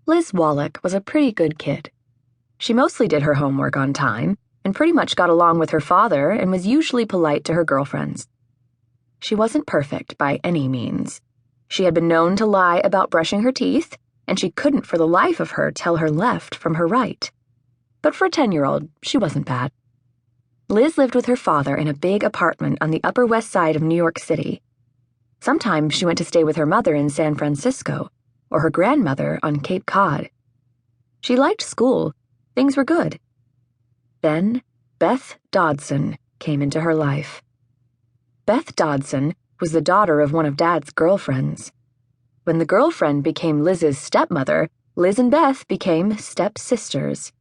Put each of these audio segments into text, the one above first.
Liz Wallach was a pretty good kid. She mostly did her homework on time and pretty much got along with her father and was usually polite to her girlfriends. She wasn't perfect by any means. She had been known to lie about brushing her teeth, and she couldn't for the life of her tell her left from her right. But for a 10-year-old, she wasn't bad. Liz lived with her father in a big apartment on the Upper West Side of New York City. Sometimes she went to stay with her mother in San Francisco, or her grandmother on Cape Cod. She liked school. Things were good. Then Beth Dodson came into her life. Beth Dodson was the daughter of one of Dad's girlfriends. When the girlfriend became Liz's stepmother, Liz and Beth became stepsisters.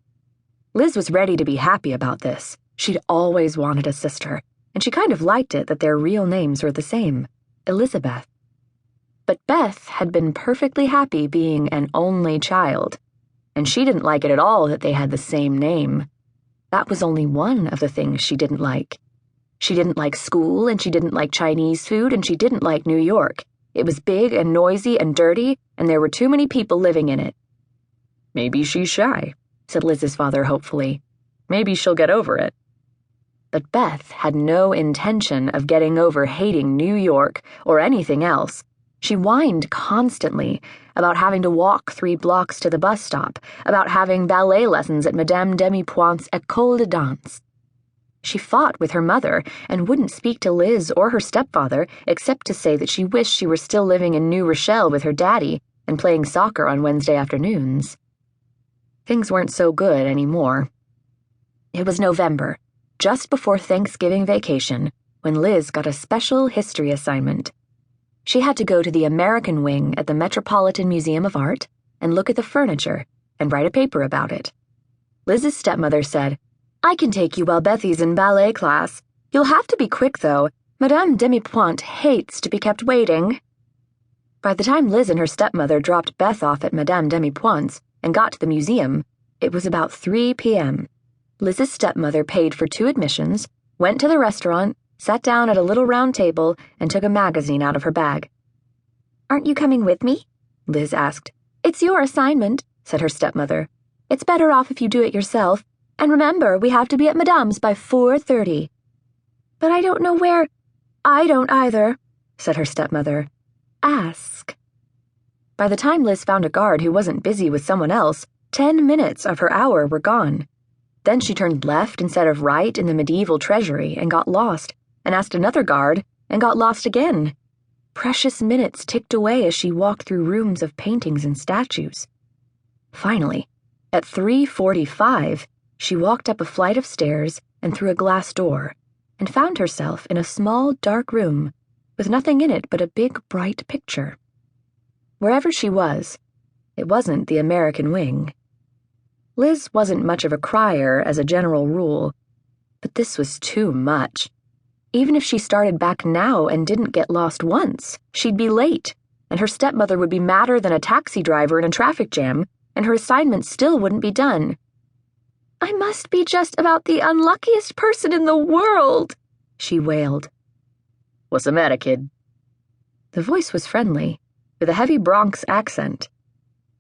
Liz was ready to be happy about this. She'd always wanted a sister, and she kind of liked it that their real names were the same, Elizabeth. But Beth had been perfectly happy being an only child, and she didn't like it at all that they had the same name. That was only one of the things she didn't like. She didn't like school, and she didn't like Chinese food, and she didn't like New York. It was big and noisy and dirty, and there were too many people living in it. "Maybe she's shy," said Liz's father hopefully. "Maybe she'll get over it." But Beth had no intention of getting over hating New York or anything else. She whined constantly about having to walk 3 blocks to the bus stop, about having ballet lessons at Madame Demipoint's École de Danse. She fought with her mother and wouldn't speak to Liz or her stepfather except to say that she wished she were still living in New Rochelle with her daddy and playing soccer on Wednesday afternoons. Things weren't so good anymore. It was November, just before Thanksgiving vacation, when Liz got a special history assignment. She had to go to the American Wing at the Metropolitan Museum of Art and look at the furniture and write a paper about it. Liz's stepmother said, "I can take you while Bethy's in ballet class. You'll have to be quick, though. Madame Demipoint hates to be kept waiting." By the time Liz and her stepmother dropped Beth off at Madame Demipoint's and got to the museum, it was about 3 p.m. Liz's stepmother paid for 2 admissions, went to the restaurant, sat down at a little round table, and took a magazine out of her bag. "Aren't you coming with me?" Liz asked. "It's your assignment," said her stepmother. "It's better off if you do it yourself. And remember, we have to be at Madame's by 4:30. "But I don't know where—" "I don't either," said her stepmother. "Ask." By the time Liz found a guard who wasn't busy with someone else, 10 minutes of her hour were gone. Then she turned left instead of right in the medieval treasury and got lost, and asked another guard and got lost again. Precious minutes ticked away as she walked through rooms of paintings and statues. Finally, at 3:45, she walked up a flight of stairs and through a glass door, and found herself in a small, dark room with nothing in it but a big, bright picture. Wherever she was, it wasn't the American Wing. Liz wasn't much of a crier as a general rule, but this was too much. Even if she started back now and didn't get lost once, she'd be late, and her stepmother would be madder than a taxi driver in a traffic jam, and her assignment still wouldn't be done. "I must be just about the unluckiest person in the world," she wailed. "What's the matter, kid?" The voice was friendly, with a heavy Bronx accent.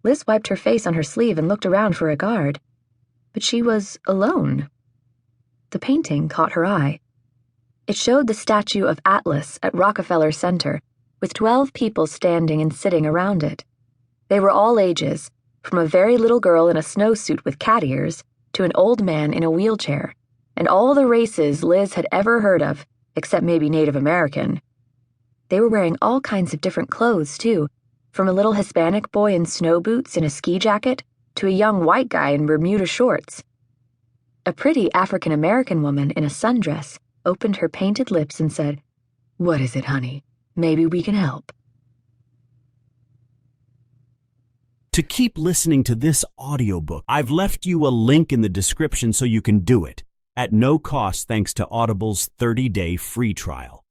Liz wiped her face on her sleeve and looked around for a guard. But she was alone. The painting caught her eye. It showed the statue of Atlas at Rockefeller Center, with 12 people standing and sitting around it. They were all ages, from a very little girl in a snowsuit with cat ears to an old man in a wheelchair, and all the races Liz had ever heard of, except maybe Native American. They were wearing all kinds of different clothes, too, from a little Hispanic boy in snow boots and a ski jacket to a young white guy in Bermuda shorts. A pretty African-American woman in a sundress opened her painted lips and said, "What is it, honey? Maybe we can help." To keep listening to this audiobook, I've left you a link in the description so you can do it, at no cost thanks to Audible's 30-day free trial.